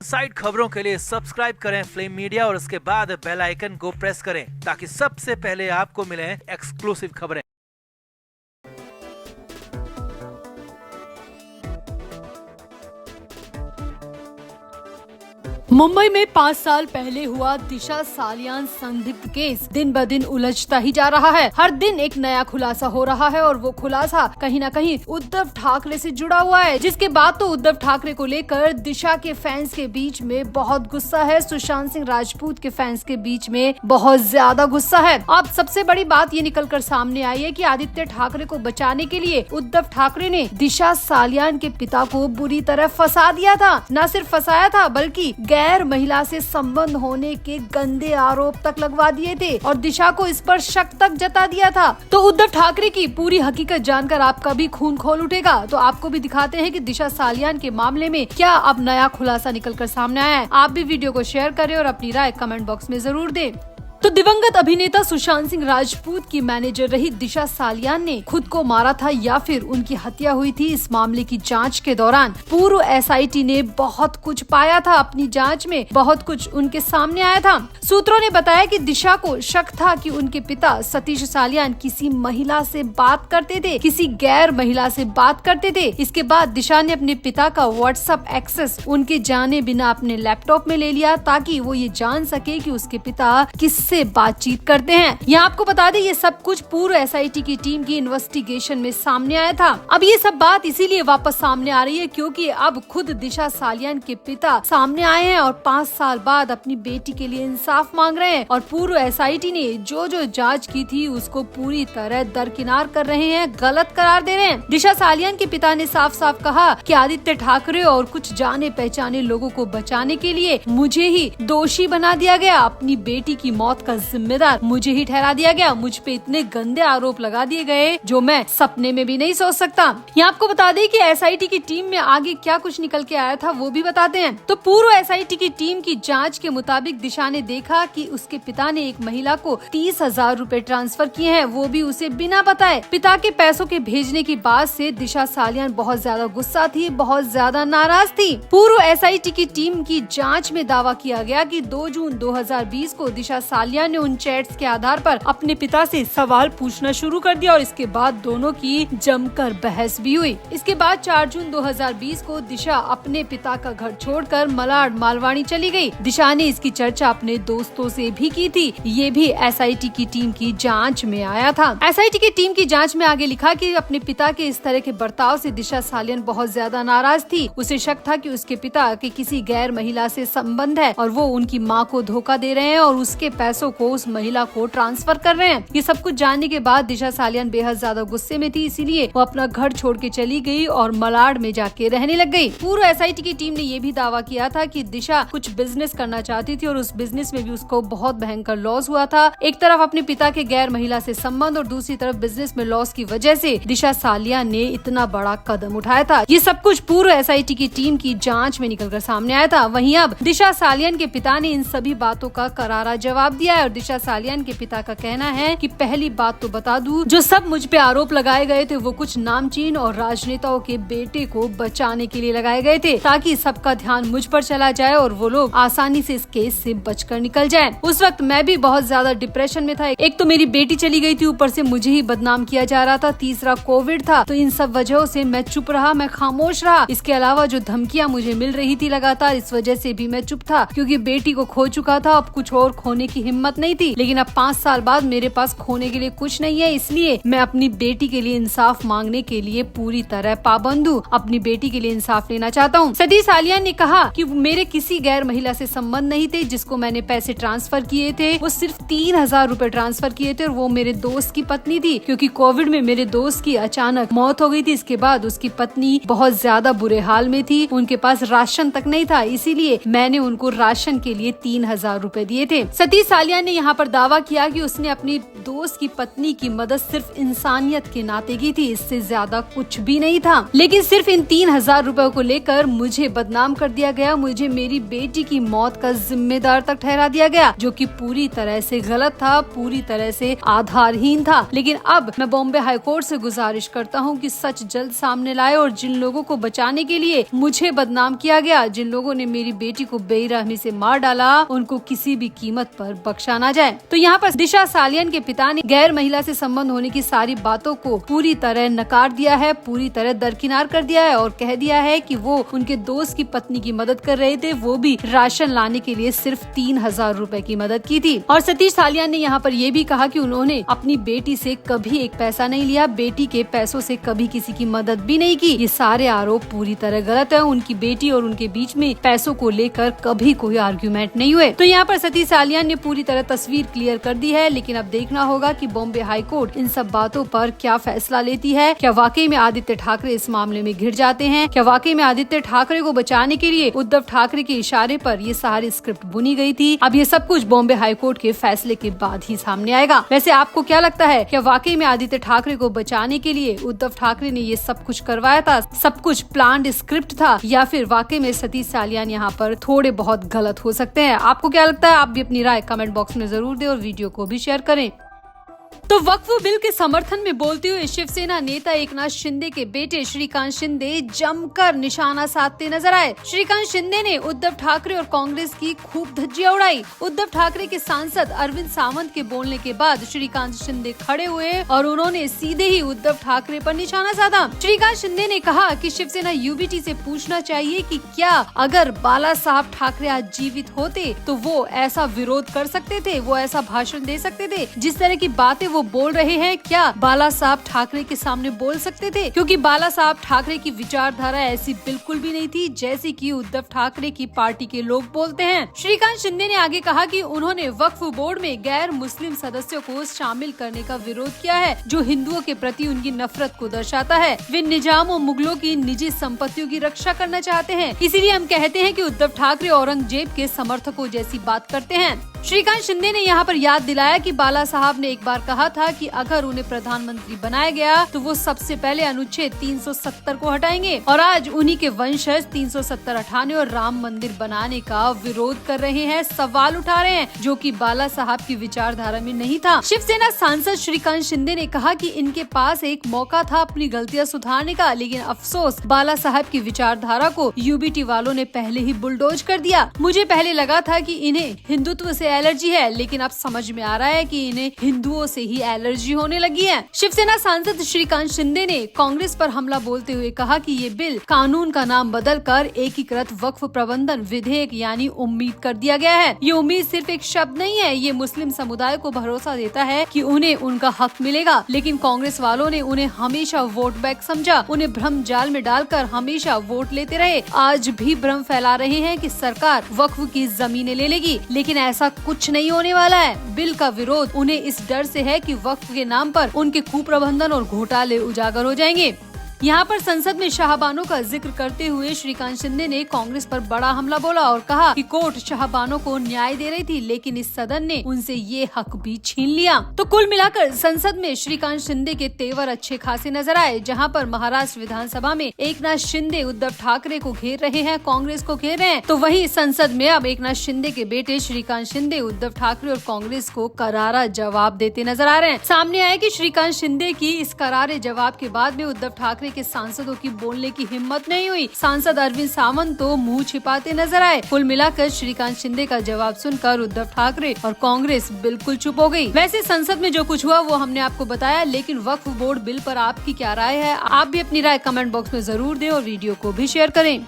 Side खबरों के लिए सब्सक्राइब करें फ्लेम मीडिया और उसके बाद बेल आइकन को प्रेस करें ताकि सबसे पहले आपको मिले एक्सक्लूसिव खबरें। मुंबई में 5 साल पहले हुआ दिशा सालियान संदिग्ध केस दिन ब दिन उलझता ही जा रहा है। हर दिन एक नया खुलासा हो रहा है और वो खुलासा कहीं न कहीं उद्धव ठाकरे से जुड़ा हुआ है, जिसके बाद तो उद्धव ठाकरे को लेकर दिशा के फैंस के बीच में बहुत गुस्सा है। सुशांत सिंह राजपूत के फैंस के बीच में बहुत ज्यादा गुस्सा है। अब सबसे बड़ी बात ये निकल कर सामने आई है कि आदित्य ठाकरे को बचाने के लिए उद्धव ठाकरे ने दिशा सालियान के पिता को बुरी तरह फंसा दिया था। न सिर्फ फंसाया था बल्कि गैर महिला से संबंध होने के गंदे आरोप तक लगवा दिए थे और दिशा को इस पर शक तक जता दिया था। तो उद्धव ठाकरे की पूरी हकीकत जानकर आपका भी खून खोल उठेगा। तो आपको भी दिखाते हैं कि दिशा सालियान के मामले में क्या अब नया खुलासा निकलकर सामने आया है। आप भी वीडियो को शेयर करें और अपनी राय कमेंट बॉक्स में जरूर दें। तो दिवंगत अभिनेता सुशांत सिंह राजपूत की मैनेजर रही दिशा सालियान ने खुद को मारा था या फिर उनकी हत्या हुई थी, इस मामले की जांच के दौरान पूर्व एसआईटी ने बहुत कुछ पाया था। अपनी जांच में बहुत कुछ उनके सामने आया था। सूत्रों ने बताया कि दिशा को शक था कि उनके पिता सतीश सालियान किसी महिला से बात करते थे, किसी गैर महिला से बात करते थे। इसके बाद दिशा ने अपने पिता का व्हाट्सएप एक्सेस उनके जाने बिना अपने लैपटॉप में ले लिया ताकि वो ये जान सके कि उसके पिता किससे बातचीत करते हैं। यहाँ आपको बता दें ये सब कुछ पूर्व एसआईटी की टीम की इन्वेस्टिगेशन में सामने आया था। अब ये सब बात इसीलिए वापस सामने आ रही है क्योंकि अब खुद दिशा सालियान के पिता सामने आए हैं और 5 साल बाद अपनी बेटी के लिए इंसाफ मांग रहे हैं और पूर्व एसआईटी ने जो जांच की थी उसको पूरी तरह दरकिनार कर रहे हैं, गलत करार दे रहे हैं। दिशा सालियान के पिता ने साफ साफ कहा कि आदित्य ठाकरे और कुछ जाने पहचाने लोगों को बचाने के लिए मुझे ही दोषी बना दिया गया। अपनी बेटी की मौत का जिम्मेदार मुझे ही ठहरा दिया गया। मुझ पे इतने गंदे आरोप लगा दिए गए जो मैं सपने में भी नहीं सोच सकता। यहाँ आपको बता दें कि एसआईटी की टीम में आगे क्या कुछ निकल के आया था वो भी बताते हैं। तो पूर्व एसआईटी की टीम की जांच के मुताबिक दिशा ने देखा कि उसके पिता ने एक महिला को 30,000 रूपए ट्रांसफर किए हैं, वो भी उसे बिना बताए। पिता के पैसों के भेजने की बात से दिशा सालियान बहुत ज्यादा गुस्सा थी, बहुत ज्यादा नाराज थी। पूर्व एसआईटी की टीम की जाँच में दावा किया गया कि 2 जून 2020 को दिशा सालियान ने उन चैट्स के आधार पर अपने पिता से सवाल पूछना शुरू कर दिया और इसके बाद दोनों की जमकर बहस भी हुई। इसके बाद 4 जून 2020 को दिशा अपने पिता का घर छोड़कर मलाड मालवानी चली गई। दिशा ने इसकी चर्चा अपने दोस्तों से भी की थी। ये भी एसआईटी की टीम की जांच में आया था। एसआईटी की टीम की जांच में आगे लिखा कि अपने पिता के इस तरह के बर्ताव से दिशा सालियान बहुत ज्यादा नाराज थी। उसे शक था कि उसके पिता के किसी गैर महिला से संबंध है और वो उनकी माँ को धोखा दे रहे हैं और उसके पैसों को उस महिला को ट्रांसफर कर रहे हैं। ये सब कुछ जानने के बाद दिशा सालियान बेहद ज्यादा गुस्से में थी, इसीलिए वो अपना घर छोड़ के चली गई और मलाड में जाके रहने लग गई। पूर्व एसआईटी की टीम ने ये भी दावा किया था कि दिशा कुछ बिजनेस करना चाहती थी और उस बिजनेस में भी उसको बहुत भयंकर लॉस हुआ था। एक तरफ अपने पिता के गैर महिला से संबंध और दूसरी तरफ बिजनेस में लॉस की वजह से दिशा सालियान ने इतना बड़ा कदम उठाया था। ये सब कुछ पूर्व एसआईटी की टीम की जाँच में निकलकर सामने आया था। वहीं अब दिशा सालियान के पिता ने इन सभी बातों का करारा जवाब दिया है और दिशा सालियान के पिता का कहना है कि पहली बात तो बता दूं, जो सब मुझ पे आरोप लगाए गए थे वो कुछ नामचीन और राजनेताओं के बेटे को बचाने के लिए लगाए गए थे ताकि सबका ध्यान मुझ पर चला जाए और वो लोग आसानी से इस केस से बचकर निकल जाएं। उस वक्त मैं भी बहुत ज्यादा डिप्रेशन में था। एक तो मेरी बेटी चली गई थी, ऊपर से मुझे ही बदनाम किया जा रहा था, तीसरा कोविड था। तो इन सब वजहों से मैं चुप रहा, मैं खामोश रहा। इसके अलावा जो धमकियाँ मुझे मिल रही थी लगातार, इस वजह से भी मैं चुप था क्योंकि बेटी को खो चुका था। अब कुछ और खोने की हिम्मत नहीं थी, लेकिन अब 5 साल बाद मेरे पास खोने के लिए कुछ नहीं है, इसलिए मैं अपनी बेटी के लिए इंसाफ मांगने के लिए पूरी तरह पाबंद हूँ। अपनी बेटी के लिए इंसाफ लेना चाहता हूँ। सतीश सालियान ने कहा कि मेरे किसी गैर महिला से संबंध नहीं थे। जिसको मैंने पैसे ट्रांसफर किए थे वो सिर्फ 3,000 रूपए ट्रांसफर किए थे और वो मेरे दोस्त की पत्नी थी क्योंकि कोविड में मेरे दोस्त की अचानक मौत हो गई थी। इसके बाद उसकी पत्नी बहुत ज्यादा बुरे हाल में थी, उनके पास राशन तक नहीं था, इसीलिए मैंने उनको राशन के लिए 3,000 रूपए दिए थे। सतीश सालियान ने यहाँ पर दावा किया कि उसने अपनी दोस्त की पत्नी की मदद सिर्फ इंसानियत के नाते की थी, इससे ज्यादा कुछ भी नहीं था। लेकिन सिर्फ इन 3000 रुपए को लेकर मुझे बदनाम कर दिया गया, मुझे मेरी बेटी की मौत का जिम्मेदार तक ठहरा दिया गया, जो कि पूरी तरह से गलत था, पूरी तरह से आधारहीन था। लेकिन अब मैं बॉम्बे हाईकोर्ट से गुजारिश करता हूँ कि सच जल्द सामने लाए और जिन लोगों को बचाने के लिए मुझे बदनाम किया गया, जिन लोगों ने मेरी बेटी को बेरहमी से मार डाला, उनको किसी भी कीमत पर बख्शा ना जाए। तो यहाँ पर दिशा सालियान के पिता ने गैर महिला से संबंध होने की सारी बातों को पूरी तरह नकार दिया है, पूरी तरह दरकिनार कर दिया है और कह दिया है कि वो उनके दोस्त की पत्नी की मदद कर रहे थे, वो भी राशन लाने के लिए सिर्फ 3000 रुपए की मदद की थी। और सतीश सालियान ने यहाँ पर ये भी कहा कि उन्होंने अपनी बेटी से कभी एक पैसा नहीं लिया, बेटी के पैसों से कभी किसी की मदद भी नहीं की। ये सारे आरोप पूरी तरह गलत है। उनकी बेटी और उनके बीच में पैसों को लेकर कभी कोई आर्ग्यूमेंट नहीं हुए। तो यहाँ पर सतीश सालियान ने पूरी तरह तस्वीर क्लियर कर दी है, लेकिन अब देखना होगा कि बॉम्बे हाईकोर्ट इन सब बातों पर क्या फैसला लेती है। क्या वाकई में आदित्य ठाकरे इस मामले में घिर जाते हैं? क्या वाकई में आदित्य ठाकरे को बचाने के लिए उद्धव ठाकरे के इशारे पर ये सारी स्क्रिप्ट बुनी गई थी? अब ये सब कुछ बॉम्बे हाईकोर्ट के फैसले के बाद ही सामने आएगा। वैसे आपको क्या लगता है, क्या वाकई में आदित्य ठाकरे को बचाने के लिए उद्धव ठाकरे ने ये सब कुछ करवाया था, सब कुछ प्लान्ड स्क्रिप्ट था, या फिर वाकई में सतीश सालियान यहाँ पर थोड़े बहुत गलत हो सकते हैं? आपको क्या लगता है? आप भी अपनी राय कमेंट बॉक्स में जरूर दें और वीडियो को भी शेयर करें। तो वक्फ बिल के समर्थन में बोलते हुए शिवसेना नेता एकनाथ शिंदे के बेटे श्रीकांत शिंदे जमकर निशाना साधते नजर आए। श्रीकांत शिंदे ने उद्धव ठाकरे और कांग्रेस की खूब धज्जियां उड़ाई। उद्धव ठाकरे के सांसद अरविंद सावंत के बोलने के बाद श्रीकांत शिंदे खड़े हुए और उन्होंने सीधे ही उद्धव ठाकरे पर निशाना साधा। श्रीकांत शिंदे ने कहा कि शिवसेना यूबीटी से पूछना चाहिए कि क्या अगर बाला साहब ठाकरे आज जीवित होते तो वो ऐसा विरोध कर सकते थे, वो ऐसा भाषण दे सकते थे? जिस तरह की बातें वो बोल रहे हैं, क्या बाला साहब ठाकरे के सामने बोल सकते थे? क्योंकि बाला साहब ठाकरे की विचारधारा ऐसी बिल्कुल भी नहीं थी जैसी कि उद्धव ठाकरे की पार्टी के लोग बोलते हैं। श्रीकांत शिंदे ने आगे कहा कि उन्होंने वक्फ बोर्ड में गैर मुस्लिम सदस्यों को शामिल करने का विरोध किया है, जो हिंदुओं के प्रति उनकी नफरत को दर्शाता है। वे निजाम और मुगलों की निजी संपत्तियों की रक्षा करना चाहते हैं, इसीलिए हम कहते हैं कि उद्धव ठाकरे औरंगजेब के समर्थकों जैसी बात करते हैं। श्रीकांत शिंदे ने यहाँ पर याद दिलाया कि बाला साहब ने एक बार कहा था कि अगर उन्हें प्रधानमंत्री बनाया गया तो वो सबसे पहले अनुच्छेद 370 को हटाएंगे, और आज उन्हीं के वंशज 370 हटाने और राम मंदिर बनाने का विरोध कर रहे हैं, सवाल उठा रहे हैं, जो कि बाला साहब की विचारधारा में नहीं था। शिवसेना सांसद श्रीकांत शिंदे ने कहा कि इनके पास एक मौका था अपनी गलतियां सुधारने का, लेकिन अफसोस बाला साहब की विचारधारा को यूबीटी वालों ने पहले ही बुलडोज कर दिया। मुझे पहले लगा था कि इन्हें हिंदुत्व से एलर्जी है, लेकिन अब समझ में आ रहा है कि इन्हें हिंदुओं से ही एलर्जी होने लगी है। शिवसेना सांसद श्रीकांत शिंदे ने कांग्रेस पर हमला बोलते हुए कहा कि ये बिल कानून का नाम बदलकर एकीकृत वक्फ प्रबंधन विधेयक यानी उम्मीद कर दिया गया है। ये उम्मीद सिर्फ एक शब्द नहीं है, ये मुस्लिम समुदाय को भरोसा देता है कि उन्हें उनका हक मिलेगा, लेकिन कांग्रेस वालों ने उन्हें हमेशा वोट बैंक समझा, उन्हें भ्रम जाल में डालकर हमेशा वोट लेते रहे। आज भी भ्रम फैला रहे हैं कि सरकार वक्फ की जमीनें ले लेगी, लेकिन ऐसा कुछ नहीं होने वाला है। बिल का विरोध उन्हें इस डर से है कि वक्फ के नाम पर उनके कुप्रबंधन और घोटाले उजागर हो जाएंगे। यहाँ पर संसद में शाहबानों का जिक्र करते हुए श्रीकांत शिंदे ने कांग्रेस पर बड़ा हमला बोला और कहा कि कोर्ट शाहबानों को न्याय दे रही थी, लेकिन इस सदन ने उनसे ये हक भी छीन लिया। तो कुल मिलाकर संसद में श्रीकांत शिंदे के तेवर अच्छे खासे नजर आए। जहाँ पर महाराष्ट्र विधानसभा में एकनाथ शिंदे उद्धव ठाकरे को घेर रहे हैं, कांग्रेस को घेर रहे हैं, तो वहीं संसद में अब एकनाथ शिंदे के बेटे श्रीकांत शिंदे उद्धव ठाकरे और कांग्रेस को करारा जवाब देते नजर आ रहे हैं। सामने आया कि श्रीकांत शिंदे की इस करारे जवाब के बाद में उद्धव ठाकरे के सांसदों की बोलने की हिम्मत नहीं हुई। सांसद अरविंद सावंत तो मुंह छिपाते नजर आए। कुल मिलाकर श्रीकांत शिंदे का जवाब सुनकर उद्धव ठाकरे और कांग्रेस बिल्कुल चुप हो गई। वैसे संसद में जो कुछ हुआ वो हमने आपको बताया, लेकिन वक्फ बोर्ड बिल पर आपकी क्या राय है? आप भी अपनी राय कमेंट बॉक्स में जरूर दें और वीडियो को भी शेयर करें।